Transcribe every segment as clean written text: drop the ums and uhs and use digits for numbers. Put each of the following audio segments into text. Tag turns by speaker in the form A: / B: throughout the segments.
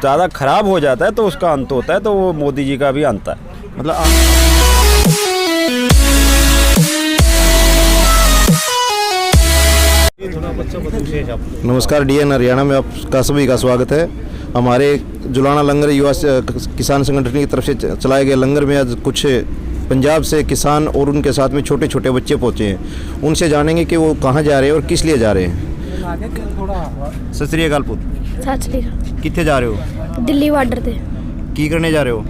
A: ज़्यादा ख़राब हो जाता है तो उसका अंत होता है, तो वो मोदी जी का भी अंत है। मतलब
B: नमस्कार, DN हरियाणा में आपका सभी का स्वागत है। हमारे जुलाना लंगर युवा किसान संगठन की तरफ से चलाए गए लंगर में आज कुछ पंजाब से किसान और उनके साथ में छोटे छोटे बच्चे पहुँचे हैं। उनसे जानेंगे कि वो कहाँ जा रहे हैं और किस लिए जा रहे हैं। सत श्री अकाल पुत,
C: सत श्री अकाल।
B: कितने जा रहे हो?
C: दिल्ली बार्डर ते
B: की करने जा रहे हो?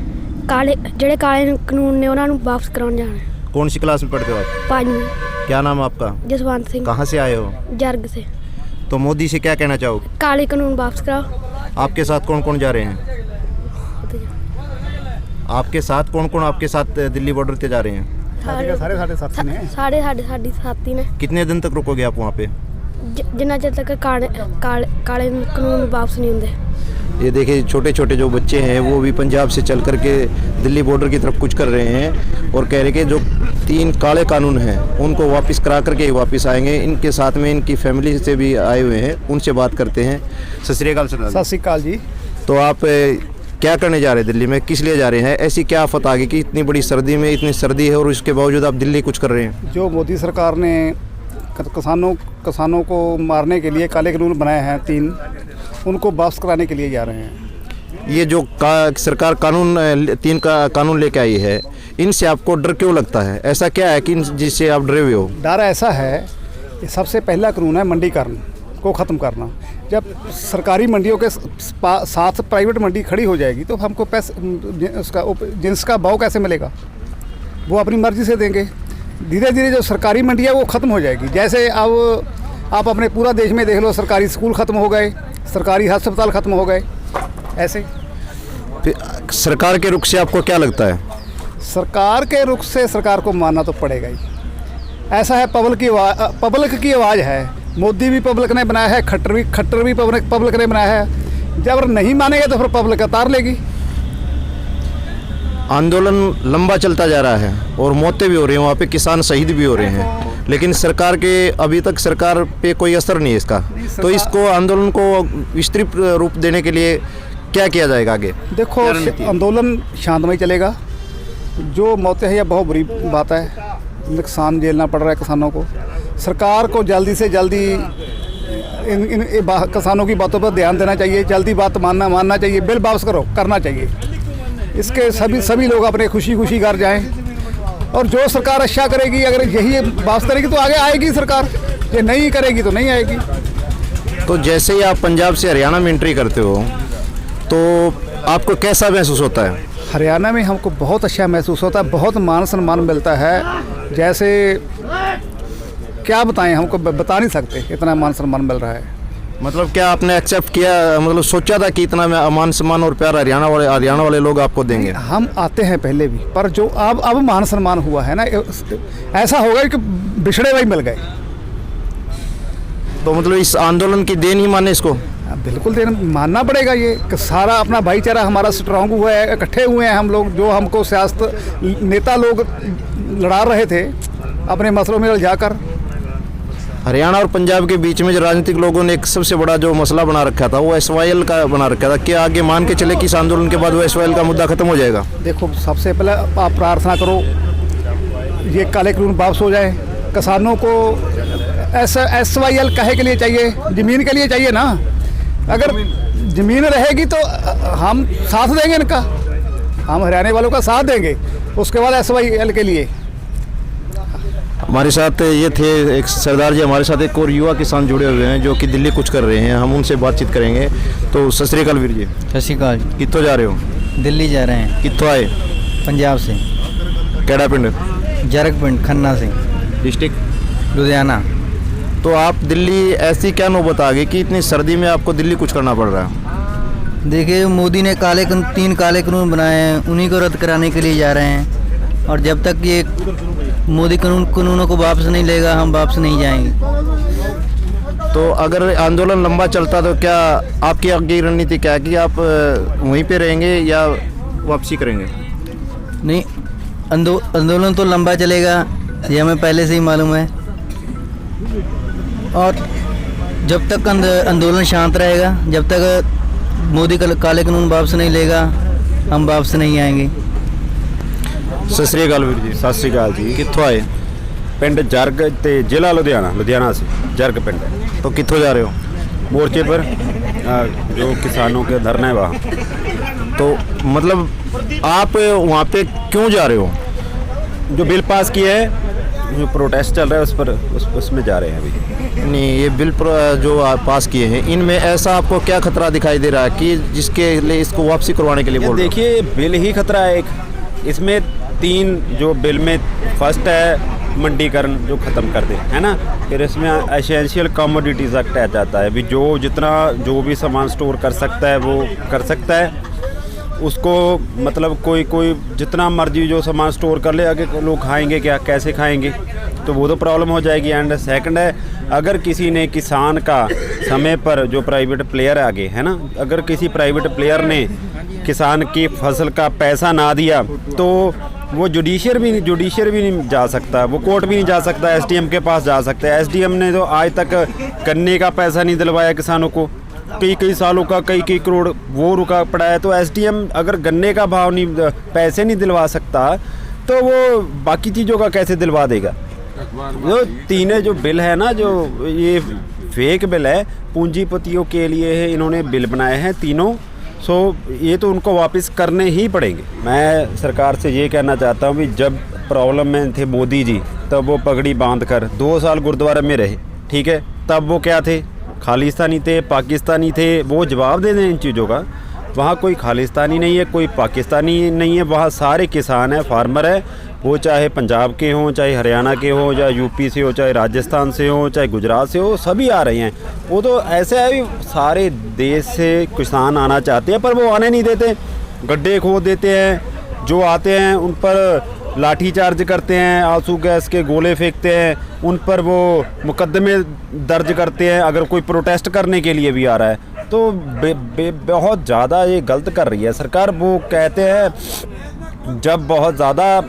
C: काले ਜਿਹੜੇ ਕਾਲੇ ਕਾਨੂੰਨ ਨੇ ਉਹਨਾਂ ਨੂੰ ਵਾਪਸ ਕਰਾਉਣ ਜਾਣਾ ਹੈ।
B: कौन सी क्लास में पढ़ते हो आप?
C: 5वीं।
B: क्या नाम है आपका?
C: जसवंत सिंह।
B: कहाँ से आए हो?
C: जर्ग से।
B: तो मोदी से क्या कहना चाहोगे?
C: काले कानून वापस कराओ।
B: आपके साथ कौन कौन जा रहे हैं? आपके साथ कौन कौन आपके साथ दिल्ली बॉर्डर पे जा रहे हैं?
C: सारे साढ़े साथी ने।
B: कितने दिन तक रुकोगे आप वहाँ पे?
C: जिन्ना चਿਰ तक काले कानून वापस नहीं होंगे।
B: ये देखिए, छोटे छोटे जो बच्चे हैं वो भी पंजाब से चल करके दिल्ली बॉर्डर की तरफ कुछ कर रहे हैं और कह रहे कि जो 3 काले कानून हैं उनको वापस करा करके ही वापस आएंगे। इनके साथ में इनकी फैमिली से भी आए हुए हैं, उनसे बात करते हैं। सत श्री अकाल सर।
D: सत श्री अकाल जी।
B: तो आप क्या करने जा रहे हैं दिल्ली में? किस लिए जा रहे हैं? ऐसी क्या आफत आ गई कि इतनी बड़ी सर्दी में, इतनी सर्दी है और इसके बावजूद आप दिल्ली कुछ कर रहे हैं?
D: जो मोदी सरकार ने किसानों को मारने के लिए काले कानून बनाए हैं 3, उनको वापस कराने के लिए जा रहे हैं।
B: ये जो सरकार कानून 3 का कानून लेके आई है, इनसे आपको डर क्यों लगता है? ऐसा क्या है कि जिससे आप डरे हुए हो?
D: डर ऐसा है कि सबसे पहला कानून है मंडीकरण को ख़त्म करना। जब सरकारी मंडियों के साथ प्राइवेट मंडी खड़ी हो जाएगी तो हमको जिन्स का भाव कैसे मिलेगा? वो अपनी मर्ज़ी से देंगे। धीरे धीरे जो सरकारी मंडी है वो ख़त्म हो जाएगी। जैसे अब आप अपने पूरा देश में देख लो, सरकारी स्कूल ख़त्म हो गए, सरकारी अस्पताल ख़त्म हो गए। ऐसे
B: सरकार के रुख से आपको क्या लगता है?
D: सरकार के रुख से सरकार को मानना तो पड़ेगा ही। ऐसा है, पब्लिक की आवाज़ है। मोदी भी पब्लिक ने बनाया है, खट्टर भी पब्लिक ने बनाया है। जब नहीं मानेगा तो फिर पब्लिक उतार लेगी।
B: आंदोलन लंबा चलता जा रहा है और मौतें भी हो रही हैं, वहाँ पे किसान शहीद भी हो रहे हैं, लेकिन सरकार के अभी तक सरकार पे कोई असर नहीं है इसका। तो इसको आंदोलन को विस्तृत रूप देने के लिए क्या किया जाएगा आगे?
D: देखो, आंदोलन शांतमय चलेगा। जो मौतें हैं यह बहुत बुरी बात है, नुकसान झेलना पड़ रहा है किसानों को। सरकार को जल्दी से जल्दी इन किसानों की बातों पर ध्यान देना चाहिए। जल्दी बात मानना चाहिए। बिल वापस करना चाहिए। इसके सभी लोग अपने खुशी घर जाएं और जो सरकार अच्छा करेगी, अगर यही वापस करेगी तो आगे आएगी सरकार, ये नहीं करेगी तो नहीं आएगी।
B: तो जैसे ही आप पंजाब से हरियाणा में एंट्री करते हो तो आपको कैसा महसूस होता है?
D: हरियाणा में हमको बहुत अच्छा महसूस होता है, बहुत मान सम्मान मिलता है। जैसे क्या बताएं, हमको बता नहीं सकते, इतना मान सम्मान मिल रहा है।
B: मतलब क्या आपने एक्सेप्ट किया, मतलब सोचा था कि इतना मान सम्मान और प्यार हरियाणा वाले लोग आपको देंगे?
D: हम आते हैं पहले भी, पर जो अब मान सम्मान हुआ है ना, ऐसा होगा कि बिछड़े हुए मिल गए।
B: तो मतलब इस आंदोलन की देन ही माने इसको?
D: बिल्कुल देन मानना पड़ेगा। ये कि सारा अपना भाईचारा हमारा स्ट्रांग हुआ है, इकट्ठे हुए हैं हम लोग। जो हमको सियासत नेता लोग लड़ा रहे थे अपने मसलों में उलझाकर।
B: हरियाणा और पंजाब के बीच में जो राजनीतिक लोगों ने एक सबसे बड़ा जो मसला बना रखा था वो SYL का बना रखा था। क्या आगे मान के चले कि इस आंदोलन के बाद वो SYL का मुद्दा खत्म हो जाएगा?
D: देखो, सबसे पहले आप प्रार्थना करो ये काले कानून वापस हो जाए। किसानों को SYL काहे के लिए चाहिए? ज़मीन के लिए चाहिए ना। अगर ज़मीन रहेगी तो हम साथ देंगे इनका, हम हरियाणा वालों का साथ देंगे। उसके बाद SYL के लिए
B: हमारे साथ ये थे एक सरदार जी, हमारे साथ एक और युवा किसान जुड़े हुए हैं जो कि दिल्ली कुछ कर रहे हैं। हम उनसे बातचीत करेंगे। तो सत श्री अकाल वीर जी।
E: सत श्री अकाल।
B: कितों जा रहे हो?
E: दिल्ली जा रहे हैं।
B: कितों आए?
E: पंजाब से।
B: केड़ा पिंड?
E: जरग पिंड, खन्ना से।
B: डिस्ट्रिक्ट
E: लुधियाना।
B: तो आप दिल्ली ऐसी क्या नौबत आ गई कि इतनी सर्दी में आपको दिल्ली कुछ करना पड़ रहा है?
E: देखिए, मोदी ने 3 काले कानून बनाए हैं, उन्हीं को रद्द कराने के लिए जा रहे हैं। और जब तक ये मोदी कानूनों को वापस नहीं लेगा, हम वापस नहीं जाएंगे।
B: तो अगर आंदोलन लंबा चलता तो क्या आपकी आगे रणनीति क्या है कि आप वहीं पे रहेंगे या वापसी करेंगे?
E: नहीं, आंदोलन तो लंबा चलेगा, ये हमें पहले से ही मालूम है। और जब तक आंदोलन शांत रहेगा, जब तक मोदी काले कानून वापस नहीं लेगा, हम वापस नहीं आएंगे।
B: सत श्री अकाल वीर जी।
A: सत श्री अकाल जी।
B: कित्थों आए?
A: पिंड जरग ते जिला लुधियाना से जरग पिंड है।
B: तो कित्थों जा रहे हो?
A: मोर्चे पर जो किसानों के धरना है वहाँ।
B: तो मतलब आप वहाँ पे क्यों जा रहे हो?
A: जो बिल पास किया है, जो प्रोटेस्ट चल रहा है उस पर उसमें जा रहे हैं अभी।
B: नहीं, ये बिल जो आप पास किए हैं इनमें ऐसा आपको क्या खतरा दिखाई दे रहा है कि जिसके लिए इसको वापसी करवाने के लिए बोल रहे हो?
A: देखिए, बिल ही खतरा है एक। इसमें 3 जो बिल में फर्स्ट है मंडीकरण जो ख़त्म कर दे, है ना। फिर इसमें एसेंशियल कमोडिटीज़ एक्ट आ जाता है, अभी जो भी सामान स्टोर कर सकता है वो कर सकता है। उसको मतलब कोई जितना मर्जी जो सामान स्टोर कर ले, आगे लोग खाएंगे क्या, कैसे खाएंगे, तो वो तो प्रॉब्लम हो जाएगी। एंड सेकंड है, अगर किसी ने किसान का समय पर जो प्राइवेट प्लेयर आगे है ना, अगर किसी प्राइवेट प्लेयर ने किसान की फसल का पैसा ना दिया तो वो जुडिशियर भी नहीं जा सकता, वो कोर्ट भी नहीं जा सकता, एसडीएम के पास जा सकता है। एसडीएम ने तो आज तक गन्ने का पैसा नहीं दिलवाया किसानों को, कई सालों का कई करोड़ वो रुका पड़ा है। तो एसडीएम अगर गन्ने का भाव नहीं, पैसे नहीं दिलवा सकता तो वो बाकी चीज़ों का कैसे दिलवा देगा। जो 3 जो बिल है ना, जो ये फेक बिल है, पूंजीपतियों के लिए है, इन्होंने बिल बनाए हैं तीनों। सो ये तो उनको वापस करने ही पड़ेंगे। मैं सरकार से ये कहना चाहता हूँ कि जब प्रॉब्लम में थे मोदी जी, तब वो पगड़ी बांध कर 2 साल गुरुद्वारे में रहे, ठीक है। तब वो क्या थे, खालिस्तानी थे, पाकिस्तानी थे। वो जवाब दे दें इन चीज़ों का। वहाँ कोई खालिस्तानी नहीं है, कोई पाकिस्तानी नहीं है, वहाँ सारे किसान हैं, फार्मर है। वो चाहे पंजाब के हों, चाहे हरियाणा के हों, चाहे यूपी से हो, चाहे राजस्थान से हो, चाहे गुजरात से हो, सभी आ रहे हैं। वो तो ऐसे है कि सारे देश से किसान आना चाहते हैं पर वो आने नहीं देते, गड्ढे खोद देते हैं। जो आते हैं उन पर लाठी चार्ज करते हैं, आंसू गैस के गोले फेंकते हैं, उन पर वो मुकदमे दर्ज करते हैं। अगर कोई प्रोटेस्ट करने के लिए भी आ रहा है तो बहुत ज़्यादा ये गलत कर रही है सरकार। वो कहते हैं जब बहुत ज़्यादा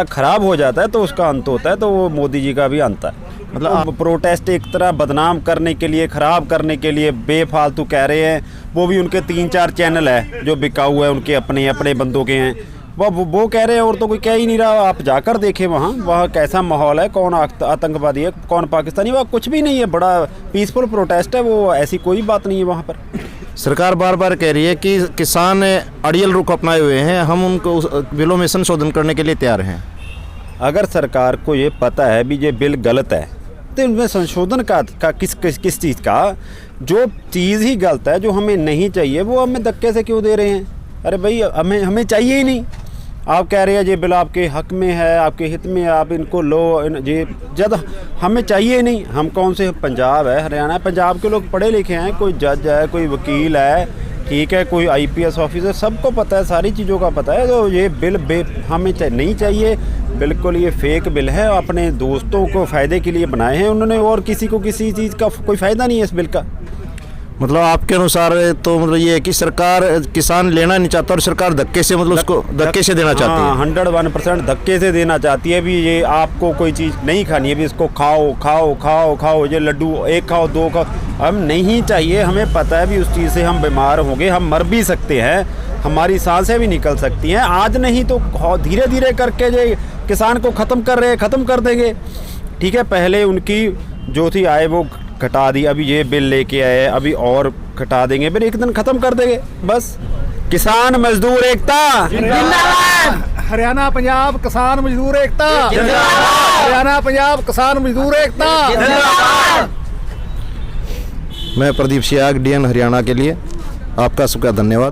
A: ख़राब हो जाता है तो उसका अंत होता है, तो वो मोदी जी का भी अंत है। मतलब प्रोटेस्ट एक तरह बदनाम करने के लिए, ख़राब करने के लिए बेफालतू कह रहे हैं। वो भी उनके 3-4 चैनल है जो बिकाऊ है, उनके अपने बंदों के हैं, वो कह रहे हैं, और तो कोई कह ही नहीं रहा। आप जाकर देखें वहाँ कैसा माहौल है, कौन आतंकवादी है, कौन पाकिस्तानी, वहाँ कुछ भी नहीं है, बड़ा पीसफुल प्रोटेस्ट है। वो ऐसी कोई बात नहीं है वहाँ पर।
B: सरकार बार बार कह रही है कि किसान अड़ियल रुख अपनाए हुए हैं, हम उनको बिलों में संशोधन करने के लिए तैयार हैं।
A: अगर सरकार को ये पता है भी ये बिल गलत है तो इनमें संशोधन का किस चीज़ का, जो चीज़ ही गलत है, जो हमें नहीं चाहिए, वो हमें धक्के से क्यों दे रहे हैं। अरे भाई, हमें चाहिए ही नहीं। आप कह रहे हैं ये बिल आपके हक में है, आपके हित में है, आप इनको लो। ये जब हमें चाहिए नहीं, हम कौन से, पंजाब है, हरियाणा है, पंजाब के लोग पढ़े लिखे हैं, कोई जज है, कोई वकील है, ठीक है, कोई आईपीएस ऑफिसर, सबको पता है, सारी चीज़ों का पता है। तो ये बिल हमें नहीं चाहिए, बिल्कुल ये फेक बिल है। अपने दोस्तों को फ़ायदे के लिए बनाए हैं उन्होंने, और किसी को किसी चीज़ का कोई फ़ायदा नहीं है इस बिल का।
B: मतलब आपके अनुसार तो मतलब ये है कि सरकार किसान लेना नहीं चाहता और सरकार धक्के से, मतलब उसको धक्के से देना चाहती है।
A: 101% धक्के से देना चाहती है। भी ये आपको कोई चीज़ नहीं खानी है, भी इसको खाओ खाओ खाओ खाओ, ये लड्डू 1 खाओ 2 खाओ, हम नहीं चाहिए। हमें पता है भी उस चीज़ से हम बीमार होंगे, हम मर भी सकते हैं, हमारी सांसें भी निकल सकती हैं। आज नहीं तो धीरे धीरे करके जो किसान को ख़त्म कर देंगे, ठीक है। पहले उनकी जो थी आय वो घटा दी, अभी ये बिल लेके आए, अभी और घटा देंगे, फिर एक दिन ख़त्म कर देंगे बस। किसान मजदूर एकता
D: जिंदाबाद। हरियाणा पंजाब किसान मजदूर एकता जिंदाबाद। हरियाणा पंजाब किसान मजदूर एकता जिंदाबाद।
B: मैं प्रदीप सियाग, DN हरियाणा के लिए आपका सबका धन्यवाद।